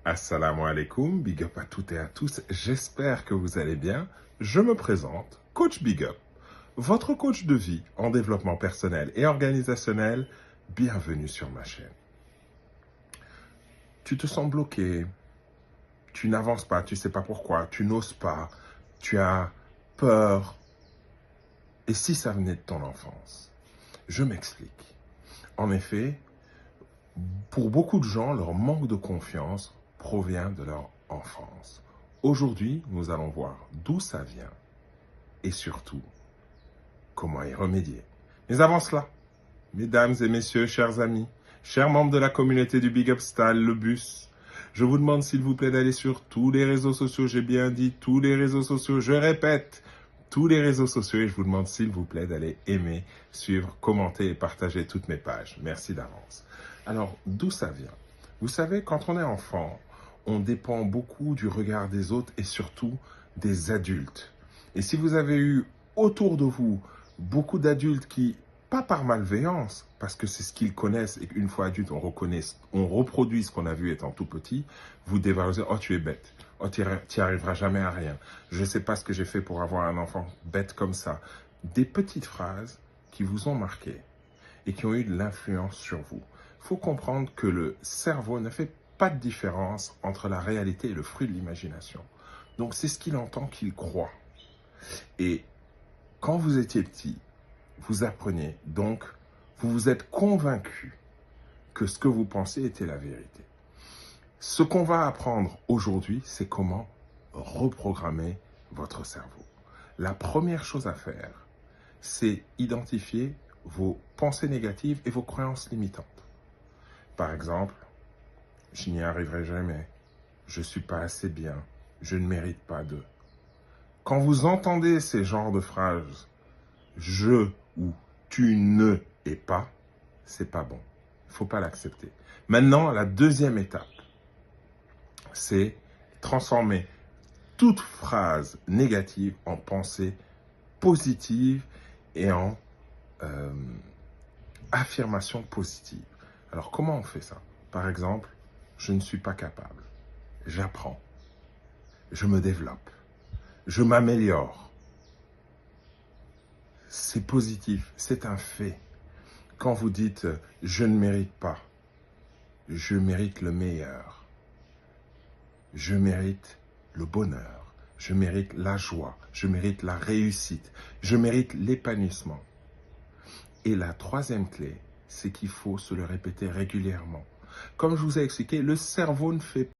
Assalamu alaikum, big up à toutes et à tous, j'espère que vous allez bien. Je me présente, Coach Big Up, votre coach de vie en développement personnel et organisationnel. Bienvenue sur ma chaîne. Tu te sens bloqué, tu n'avances pas, tu ne sais pas pourquoi, tu n'oses pas, tu as peur. Et si ça venait de ton enfance? Je m'explique. En effet, pour beaucoup de gens, leur manque de confiance provient de leur enfance. Aujourd'hui, nous allons voir d'où ça vient et surtout comment y remédier. Mais avant cela, mesdames et messieurs, chers amis, chers membres de la communauté du Big Up Style, le bus, je vous demande s'il vous plaît d'aller sur tous les réseaux sociaux. J'ai bien dit tous les réseaux sociaux, je répète, tous les réseaux sociaux, et je vous demande s'il vous plaît d'aller aimer, suivre, commenter et partager toutes mes pages. Merci d'avance. Alors, d'où ça vient? Vous savez, quand on est enfant, on dépend beaucoup du regard des autres et surtout des adultes. Et si vous avez eu autour de vous beaucoup d'adultes qui, pas par malveillance, parce que c'est ce qu'ils connaissent et qu'une fois adulte, on reproduit ce qu'on a vu étant tout petit, vous dévalorisez, oh tu es bête, oh tu n'y arriveras jamais à rien, je ne sais pas ce que j'ai fait pour avoir un enfant bête comme ça. Des petites phrases qui vous ont marqué et qui ont eu de l'influence sur vous. Il faut comprendre que le cerveau ne fait pas de différence entre la réalité et le fruit de l'imagination. Donc c'est ce qu'il entend qu'il croit. Et quand vous étiez petit, vous appreniez, donc vous vous êtes convaincu que ce que vous pensez était la vérité. Ce qu'on va apprendre aujourd'hui, c'est comment reprogrammer votre cerveau. La première chose à faire, c'est identifier vos pensées négatives et vos croyances limitantes. Par exemple, je n'y arriverai jamais, je ne suis pas assez bien, je ne mérite pas de. Quand vous entendez ces genres de phrases, je ou tu ne es pas, c'est pas bon. Il ne faut pas l'accepter. Maintenant, la deuxième étape, c'est transformer toute phrase négative en pensée positive et en affirmation positive. Alors, comment on fait ça? Par exemple, je ne suis pas capable. J'apprends. Je me développe. Je m'améliore. C'est positif, c'est un fait. Quand vous dites « je ne mérite pas », je mérite le meilleur. Je mérite le bonheur. Je mérite la joie. Je mérite la réussite. Je mérite l'épanouissement. Et la troisième clé, c'est qu'il faut se le répéter régulièrement. Comme je vous ai expliqué, le cerveau ne fait